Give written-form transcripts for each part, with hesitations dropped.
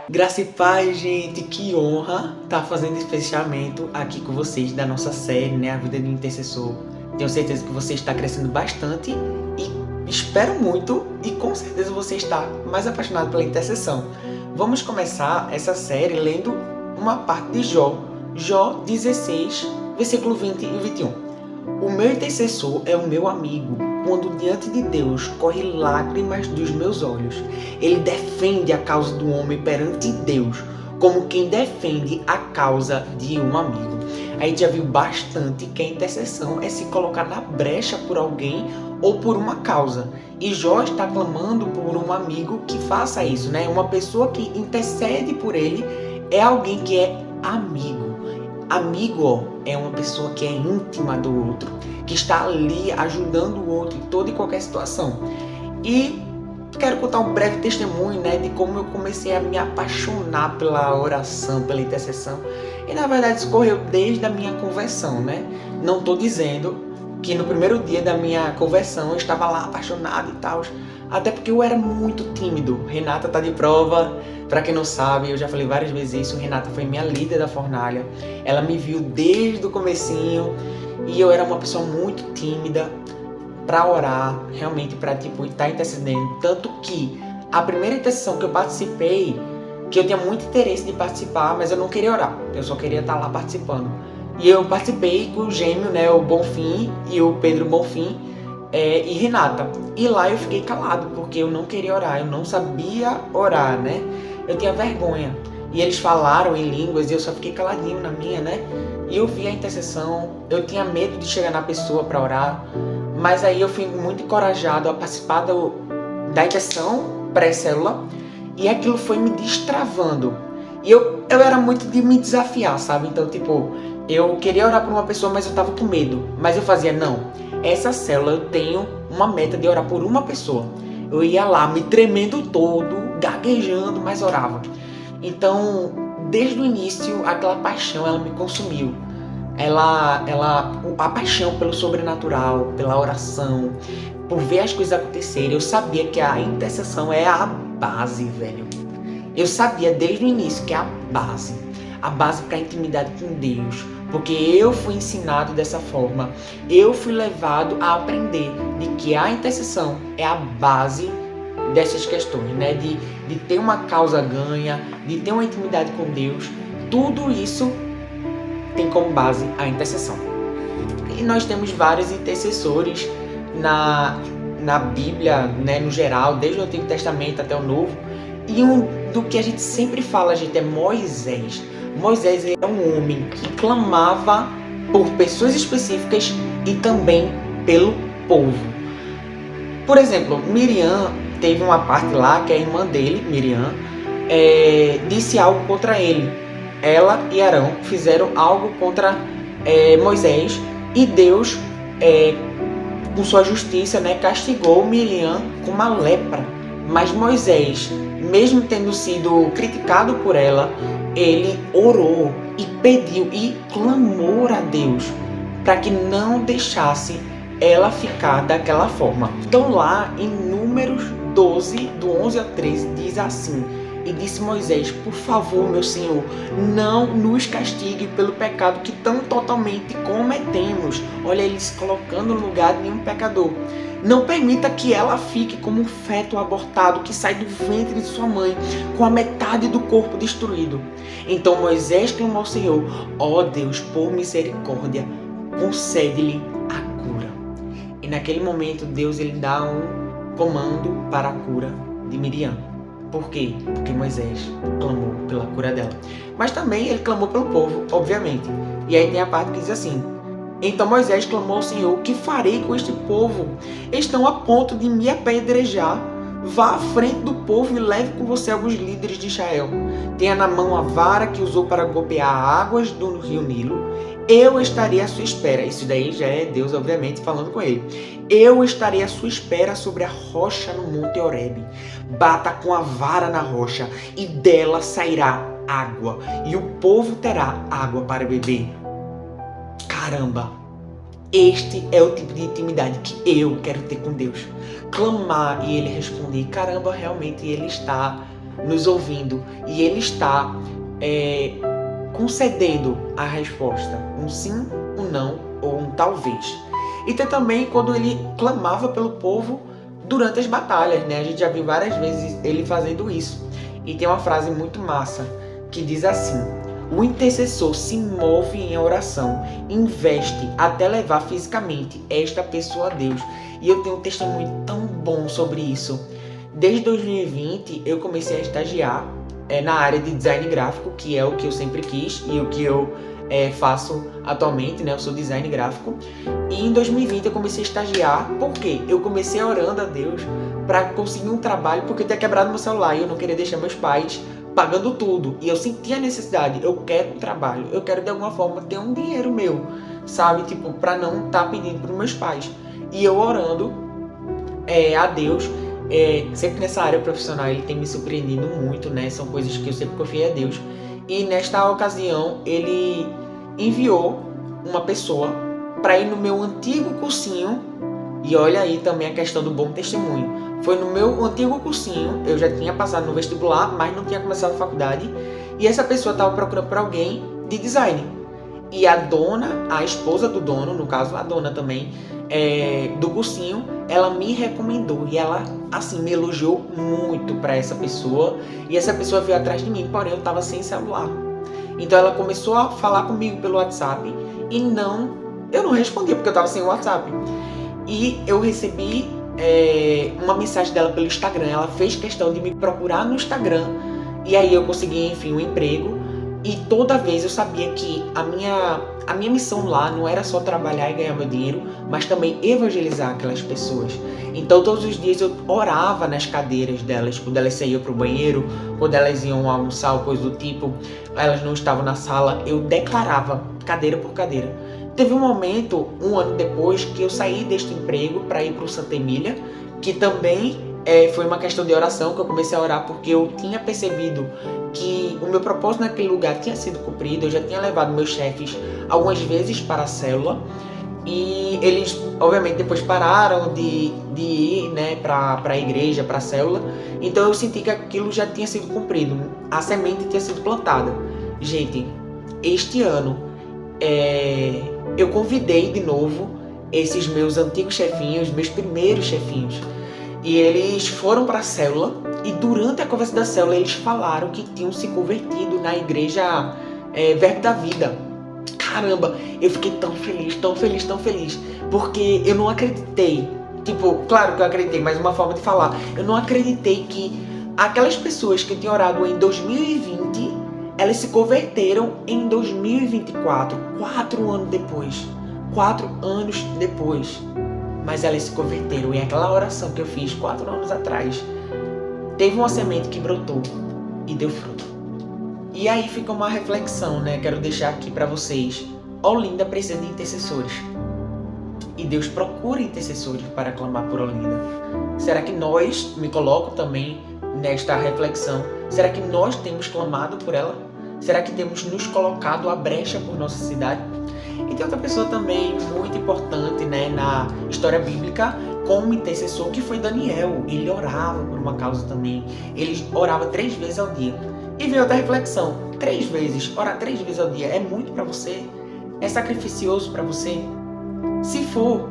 Graça e paz, gente, que honra estar fazendo esse fechamento aqui com vocês da nossa série, né, A Vida do Intercessor. Tenho certeza que você está crescendo bastante e espero muito e com certeza você está mais apaixonado pela intercessão. Vamos começar essa série lendo uma parte de Jó 16, versículo 20 e 21. O meu intercessor é o meu amigo, quando diante de Deus corre lágrimas dos meus olhos. Ele defende a causa do homem perante Deus, como quem defende a causa de um amigo. A gente já viu bastante que a intercessão é se colocar na brecha por alguém ou por uma causa. E Jó está clamando por um amigo que faça isso, né? Uma pessoa que intercede por ele é alguém que é amigo. Amigo é uma pessoa que é íntima do outro, que está ali ajudando o outro em toda e qualquer situação. E quero contar um breve testemunho, né, de como eu comecei a me apaixonar pela oração, pela intercessão. E na verdade isso correu desde a minha conversão, né? Não estou dizendo que no primeiro dia da minha conversão eu estava lá apaixonado e tal, até porque eu era muito tímido. Renata tá de prova. Pra quem não sabe, eu já falei várias vezes isso, Renata foi minha líder da fornalha. Ela me viu desde o comecinho e eu era uma pessoa muito tímida pra orar, realmente pra estar intercedendo. Tanto que a primeira intercessão que eu participei, que eu tinha muito interesse de participar, mas eu não queria orar, eu só queria estar lá participando. E eu participei com o gêmeo, né, o Bonfim e o Pedro Bonfim, e Renata. E lá eu fiquei calado, porque eu não queria orar, eu não sabia orar, né? Eu tinha vergonha. E eles falaram em línguas e eu só fiquei caladinho na minha, né? E eu vi a intercessão, eu tinha medo de chegar na pessoa para orar, mas aí eu fui muito encorajado a participar da intercessão pré-célula e aquilo foi me destravando. E eu era muito de me desafiar, sabe? Então, eu queria orar por uma pessoa, mas eu tava com medo. Mas eu fazia, não, essa célula eu tenho uma meta de orar por uma pessoa. Eu ia lá me tremendo todo, gaguejando, mas orava. Então, desde o início, aquela paixão, ela me consumiu. A paixão pelo sobrenatural, pela oração, por ver as coisas acontecerem. Eu sabia que a intercessão é a base, velho. Eu sabia desde o início que é a base para a intimidade com Deus, porque eu fui ensinado dessa forma, eu fui levado a aprender de que a intercessão é a base dessas questões, né? De ter uma causa ganha, de ter uma intimidade com Deus, tudo isso tem como base a intercessão. E nós temos vários intercessores na Bíblia, né, no geral, desde o Antigo Testamento até o Novo. E do que a gente sempre fala, gente, é Moisés. Moisés é um homem que clamava por pessoas específicas e também pelo povo. Por exemplo, Miriam teve uma parte lá que a irmã dele, Miriam, disse algo contra ele. Ela e Arão fizeram algo contra Moisés e Deus, com sua justiça, né, castigou Miriam com uma lepra. Mas Moisés, mesmo tendo sido criticado por ela, ele orou e pediu e clamou a Deus para que não deixasse ela ficar daquela forma. Então lá em Números 12, do 11 a 13, diz assim: e disse Moisés, por favor, meu Senhor, não nos castigue pelo pecado que tão totalmente cometemos. Olha, ele se colocando no lugar de um pecador. Não permita que ela fique como um feto abortado que sai do ventre de sua mãe, com a metade do corpo destruído. Então Moisés clamou ao Senhor: ó Deus, por misericórdia, concede-lhe a cura. E naquele momento Deus ele dá um comando para a cura de Miriam. Por quê? Porque Moisés clamou pela cura dela. Mas também ele clamou pelo povo, obviamente. E aí tem a parte que diz assim: então Moisés clamou ao Senhor: o que farei com este povo? Estão a ponto de me apedrejar. Vá à frente do povo e leve com você alguns líderes de Israel. Tenha na mão a vara que usou para golpear águas do rio Nilo. Eu estarei à sua espera. Isso daí já é Deus, obviamente, falando com ele. Eu estarei à sua espera sobre a rocha no Monte Horebe. Bata com a vara na rocha e dela sairá água. E o povo terá água para beber. Caramba! Este é o tipo de intimidade que eu quero ter com Deus. Clamar e ele responder. Caramba, realmente ele está nos ouvindo e Ele está concedendo a resposta, um sim, um não ou um talvez. E tem também quando Ele clamava pelo povo durante as batalhas, né? A gente já viu várias vezes Ele fazendo isso. E tem uma frase muito massa que diz assim: o intercessor se move em oração, investe até levar fisicamente esta pessoa a Deus. E eu tenho um testemunho tão bom sobre isso. Desde 2020 eu comecei a estagiar na área de design gráfico, que é o que eu sempre quis e o que eu faço atualmente, né? Eu sou design gráfico. E em 2020 eu comecei a estagiar, porque eu comecei orando a Deus para conseguir um trabalho, porque eu tinha quebrado meu celular e eu não queria deixar meus pais pagando tudo. E eu senti a necessidade, eu quero um trabalho, eu quero de alguma forma ter um dinheiro meu, sabe? Tipo, para não estar pedindo para os meus pais. E eu orando a Deus, sempre nessa área profissional ele tem me surpreendido muito, né? São coisas que eu sempre confiei a Deus. E nesta ocasião ele enviou uma pessoa para ir no meu antigo cursinho. E olha aí também a questão do bom testemunho. Foi no meu antigo cursinho, eu já tinha passado no vestibular, mas não tinha começado a faculdade. E essa pessoa estava procurando por alguém de design. E a dona, a esposa do dono, no caso a dona também, do cursinho, ela me recomendou. E ela, assim, me elogiou muito para essa pessoa. E essa pessoa veio atrás de mim, porém eu estava sem celular. Então ela começou a falar comigo pelo WhatsApp. E eu não respondia porque eu estava sem o WhatsApp. E eu recebi uma mensagem dela pelo Instagram. Ela fez questão de me procurar no Instagram. E aí eu consegui, enfim, um emprego. E toda vez eu sabia que a minha missão lá não era só trabalhar e ganhar meu dinheiro, mas também evangelizar aquelas pessoas. Então todos os dias eu orava nas cadeiras delas, quando elas saíam para o banheiro, quando elas iam almoçar ou coisa do tipo, elas não estavam na sala, eu declarava cadeira por cadeira. Teve um momento, um ano depois, que eu saí deste emprego para ir para o Santa Emília, que também foi uma questão de oração, que eu comecei a orar porque eu tinha percebido que o meu propósito naquele lugar tinha sido cumprido. Eu já tinha levado meus chefes algumas vezes para a célula e eles, obviamente, depois pararam de ir, né, para a igreja, para a célula. Então eu senti que aquilo já tinha sido cumprido, a semente tinha sido plantada. Gente, este ano eu convidei de novo esses meus antigos chefinhos, meus primeiros chefinhos, e eles foram para a célula. E durante a conversa da célula eles falaram que tinham se convertido na igreja Verbo da Vida. Caramba, eu fiquei tão feliz, tão feliz, tão feliz, porque eu não acreditei. Tipo, claro que eu acreditei, mas uma forma de falar, eu não acreditei que aquelas pessoas que eu tinha orado em 2020, elas se converteram em 2024, 4 anos depois. 4 anos depois. Mas elas se converteram. E aquela oração que eu fiz 4 anos atrás, teve uma semente que brotou e deu fruto. E aí fica uma reflexão, né? Quero deixar aqui para vocês. Olinda precisa de intercessores. E Deus procura intercessores para clamar por Olinda. Será que nós, me coloco também nesta reflexão, será que nós temos clamado por ela? Será que temos nos colocado à brecha por nossa cidade? E tem outra pessoa também muito importante, né, na história bíblica como intercessor, que foi Daniel. Ele orava por uma causa também. Ele orava 3 vezes ao dia. E veio outra reflexão. 3 vezes, orar 3 vezes ao dia é muito para você? É sacrificioso para você? Se for,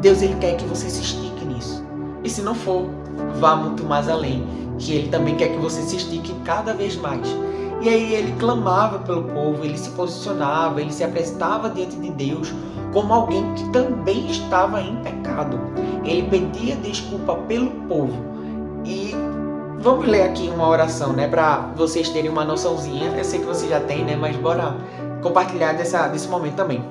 Deus ele quer que você se estique nisso. E se não for, vá muito mais além, que ele também quer que você se estique cada vez mais. E aí ele clamava pelo povo, ele se posicionava, ele se apresentava diante de Deus como alguém que também estava em pecado. Ele pedia desculpa pelo povo. E vamos ler aqui uma oração, né, para vocês terem uma noçãozinha. Eu sei que você já tem, né, mas bora compartilhar desse momento também.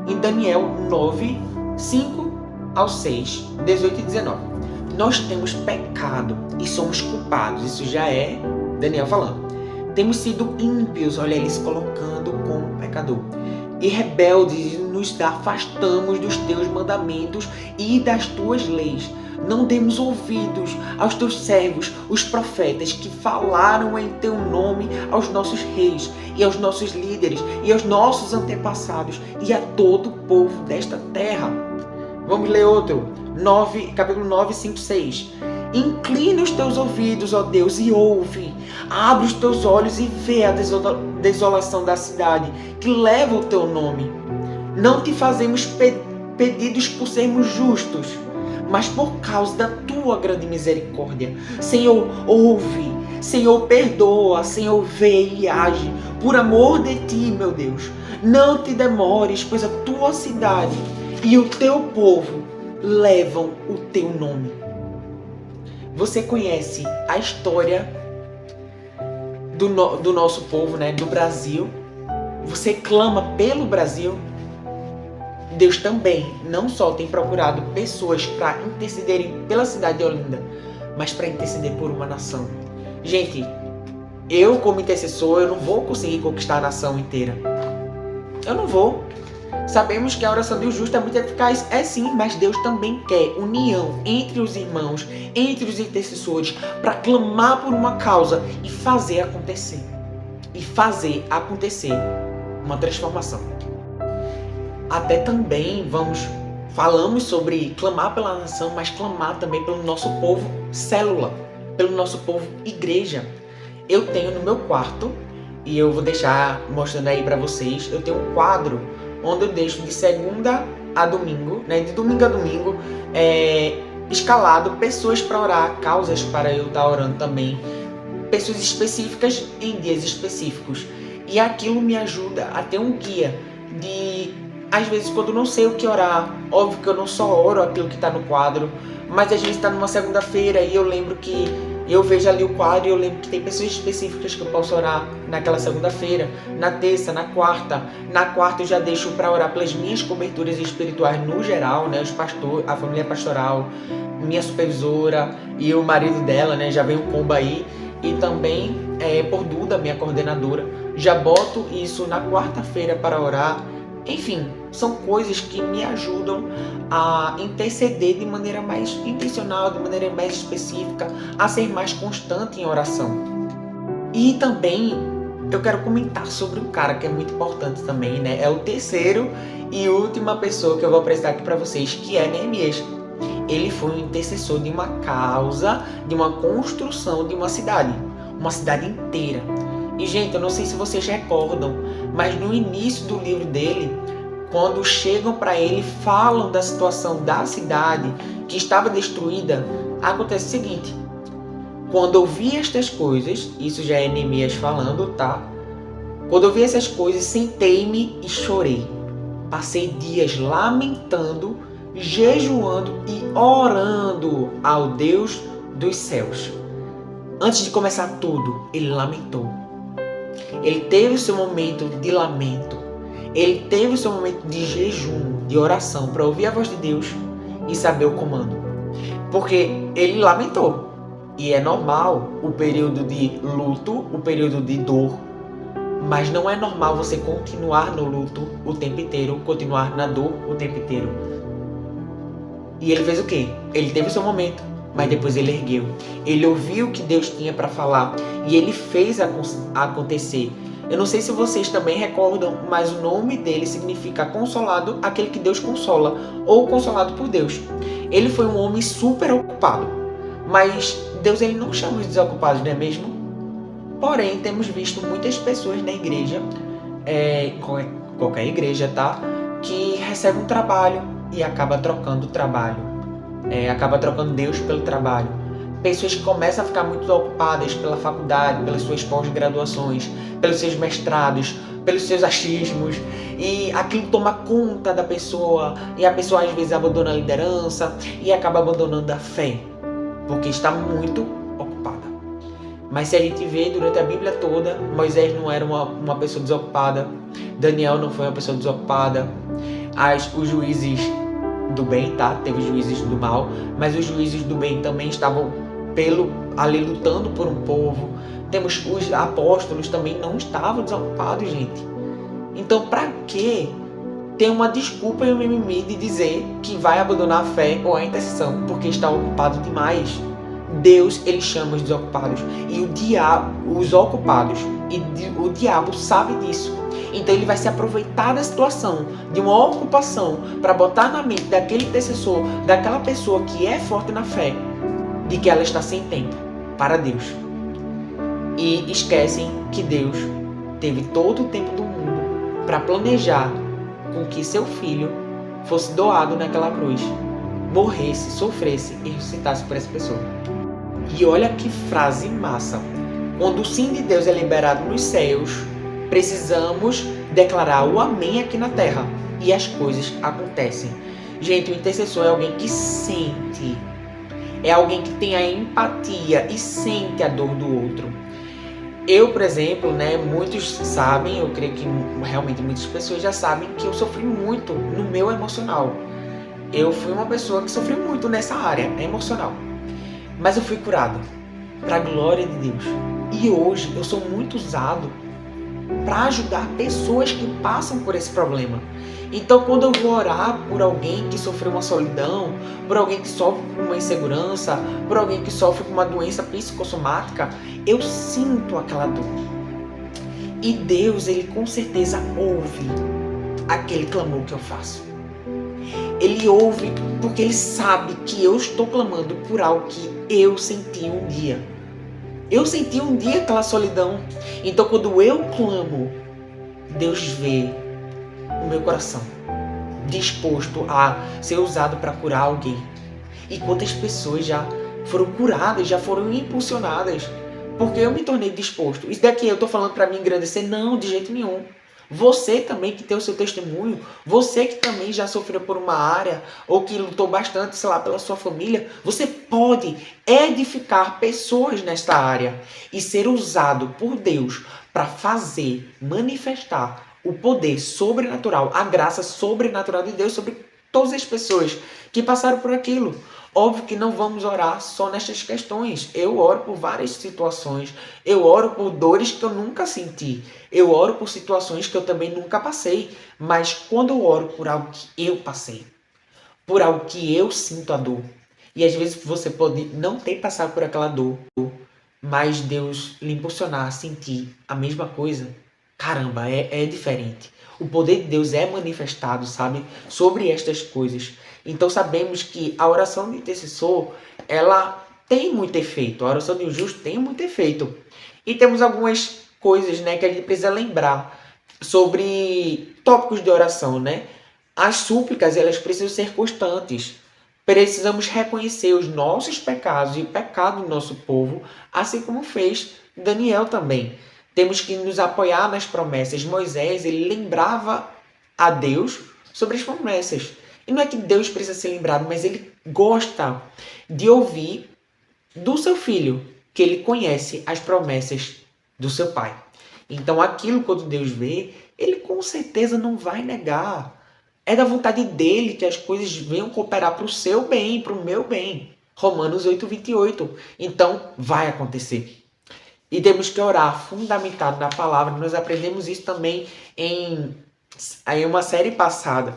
Em Daniel 9, 5 ao 6, 18 e 19. Nós temos pecado e somos culpados. Isso já é Daniel falando. Temos sido ímpios, olha ele se colocando como pecador. E rebeldes, nos afastamos dos teus mandamentos e das tuas leis. Não demos ouvidos aos teus servos, os profetas, que falaram em teu nome aos nossos reis e aos nossos líderes e aos nossos antepassados e a todo o povo desta terra. Vamos ler outro. Capítulo 9, 5, 6. Inclina os teus ouvidos, ó Deus, e ouve. Abre os teus olhos e vê a desolação da cidade que leva o teu nome. Não te fazemos pedidos por sermos justos, mas por causa da tua grande misericórdia. Senhor, ouve. Senhor, perdoa. Senhor, vê e age. Por amor de ti, meu Deus. Não te demores, pois a tua cidade e o teu povo levam o teu nome. Você conhece a história do nosso povo, né? Do Brasil. Você clama pelo Brasil. Deus também não só tem procurado pessoas para intercederem pela cidade de Olinda, mas para interceder por uma nação. Gente, eu como intercessor, eu não vou conseguir conquistar a nação inteira. Eu não vou. Sabemos que a oração do justo é muito eficaz, é sim, mas Deus também quer união entre os irmãos, entre os intercessores, para clamar por uma causa e fazer acontecer. E fazer acontecer uma transformação. Até também falamos sobre clamar pela nação, mas clamar também pelo nosso povo célula, pelo nosso povo igreja. Eu tenho no meu quarto, e eu vou deixar mostrando aí para vocês, eu tenho um quadro onde eu deixo de segunda a domingo, né, de domingo a domingo, escalado pessoas para orar, causas para eu estar orando também, pessoas específicas em dias específicos. E aquilo me ajuda a ter um guia de, às vezes, quando eu não sei o que orar, óbvio que eu não só oro aquilo que está no quadro, mas às vezes está numa segunda-feira e eu lembro que eu vejo ali o quadro e eu lembro que tem pessoas específicas que eu posso orar naquela segunda-feira, na terça, na quarta. Na quarta eu já deixo para orar pelas minhas coberturas espirituais no geral, né? Os pastores, a família pastoral, minha supervisora e o marido dela, né? Já vem um combo aí. E também por Duda, minha coordenadora. Já boto isso na quarta-feira para orar. Enfim, são coisas que me ajudam a interceder de maneira mais intencional, de maneira mais específica, a ser mais constante em oração. E também eu quero comentar sobre um cara que é muito importante também, né? É o terceiro e última pessoa que eu vou apresentar aqui para vocês, que é Neemias. Ele foi um intercessor de uma causa, de uma construção de uma cidade inteira. E, gente, eu não sei se vocês recordam, mas no início do livro dele, quando chegam para ele, falam da situação da cidade que estava destruída, acontece o seguinte: quando eu vi estas coisas, isso já é Neemias falando, tá? Quando eu vi essas coisas, sentei-me e chorei. Passei dias lamentando, jejuando e orando ao Deus dos céus. Antes de começar tudo, ele lamentou. Ele teve o seu momento de lamento. Ele teve o seu momento de jejum, de oração, para ouvir a voz de Deus e saber o comando. Porque ele lamentou. E é normal o período de luto, o período de dor. Mas não é normal você continuar no luto o tempo inteiro, continuar na dor o tempo inteiro. E ele fez o quê? Ele teve o seu momento, mas depois ele ergueu. Ele ouviu o que Deus tinha para falar e ele fez acontecer. Eu não sei se vocês também recordam, mas o nome dele significa consolado, aquele que Deus consola, ou consolado por Deus. Ele foi um homem super ocupado, mas Deus ele não chama os desocupados, não é mesmo? Porém, temos visto muitas pessoas na igreja, qualquer igreja, tá? Que recebe um trabalho e acaba trocando o trabalho. Acaba trocando Deus pelo trabalho. Pessoas que começam a ficar muito ocupadas pela faculdade, pelas suas pós-graduações, pelos seus mestrados, pelos seus achismos, e aquilo toma conta da pessoa, e a pessoa às vezes abandona a liderança e acaba abandonando a fé, porque está muito ocupada. Mas se a gente vê durante a Bíblia toda, Moisés não era uma pessoa desocupada, Daniel não foi uma pessoa desocupada, os juízes do bem, tá? Teve os juízes do mal, mas os juízes do bem também estavam ali lutando por um povo. Temos os apóstolos também não estavam desocupados, gente. Então, para que ter uma desculpa e um mimimi de dizer que vai abandonar a fé ou a intercessão porque está ocupado demais? Deus, ele chama os desocupados e o diabo, os ocupados, e o diabo sabe disso. Então ele vai se aproveitar da situação de uma ocupação para botar na mente daquele intercessor, daquela pessoa que é forte na fé, de que ela está sem tempo para Deus. E esquecem que Deus teve todo o tempo do mundo para planejar com que seu filho fosse doado naquela cruz, morresse, sofresse e ressuscitasse por essa pessoa. E olha que frase massa. Quando o sim de Deus é liberado nos céus, precisamos declarar o amém aqui na terra. E as coisas acontecem. Gente, o intercessor é alguém que sente. É alguém que tem a empatia e sente a dor do outro. Eu, por exemplo, muitos sabem, eu creio que realmente muitas pessoas já sabem que eu sofri muito no meu emocional. Eu fui uma pessoa que sofreu muito nessa área emocional. Mas eu fui curado, para a glória de Deus. E hoje eu sou muito usado para ajudar pessoas que passam por esse problema. Então, quando eu vou orar por alguém que sofreu uma solidão, por alguém que sofre com uma insegurança, por alguém que sofre com uma doença psicossomática, eu sinto aquela dor. E Deus, Ele com certeza ouve aquele clamor que eu faço. Ele ouve porque Ele sabe que eu estou clamando por algo que eu senti um dia. Eu senti um dia aquela solidão. Então, quando eu clamo, Deus vê o meu coração disposto a ser usado para curar alguém. E quantas pessoas já foram curadas, já foram impulsionadas, porque eu me tornei disposto. Isso daqui eu estou falando para me engrandecer? Não, de jeito nenhum. Você também que tem o seu testemunho, você que também já sofreu por uma área, ou que lutou bastante, sei lá, pela sua família, você pode edificar pessoas nesta área e ser usado por Deus para fazer, manifestar o poder sobrenatural, a graça sobrenatural de Deus sobre todas as pessoas que passaram por aquilo. Óbvio que não vamos orar só nestas questões. Eu oro por várias situações. Eu oro por dores que eu nunca senti. Eu oro por situações que eu também nunca passei. Mas quando eu oro por algo que eu passei, por algo que eu sinto a dor, e às vezes você pode não ter passado por aquela dor, mas Deus lhe impulsionar a sentir a mesma coisa, caramba, é diferente. O poder de Deus é manifestado, sabe, sobre estas coisas. Então sabemos que a oração do intercessor, ela tem muito efeito. A oração do justo tem muito efeito. E temos algumas coisas, que a gente precisa lembrar sobre tópicos de oração, As súplicas, elas precisam ser constantes. Precisamos reconhecer os nossos pecados e o pecado do nosso povo, assim como fez Daniel também. Temos que nos apoiar nas promessas. Moisés, ele lembrava a Deus sobre as promessas. E não é que Deus precisa ser lembrado, mas ele gosta de ouvir do seu filho, que ele conhece as promessas do seu pai. Então, aquilo quando Deus vê, ele com certeza não vai negar. É da vontade dele que as coisas venham cooperar para o seu bem, para o meu bem. Romanos 8:28. Então, vai acontecer. E temos que orar fundamentado na palavra. Nós aprendemos isso também em uma série passada.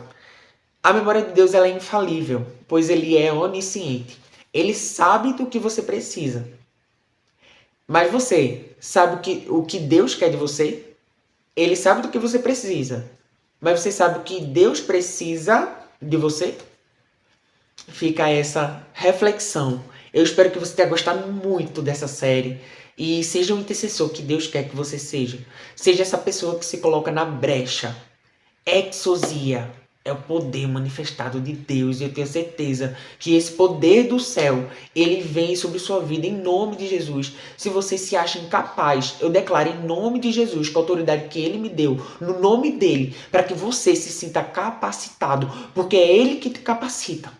A memória de Deus, ela é infalível, pois Ele é onisciente. Ele sabe do que você precisa. Mas você sabe o que Deus quer de você? Ele sabe do que você precisa. Mas você sabe o que Deus precisa de você? Fica essa reflexão. Eu espero que você tenha gostado muito dessa série. E seja o intercessor que Deus quer que você seja. Seja essa pessoa que se coloca na brecha. Exousia é o poder manifestado de Deus. E eu tenho certeza que esse poder do céu, ele vem sobre sua vida em nome de Jesus. Se você se acha incapaz, eu declaro em nome de Jesus, com a autoridade que Ele me deu, no nome dEle, para que você se sinta capacitado. Porque é Ele que te capacita.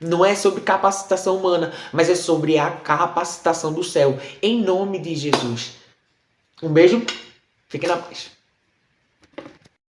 Não é sobre capacitação humana, mas é sobre a capacitação do céu. Em nome de Jesus. Um beijo. Fique na paz.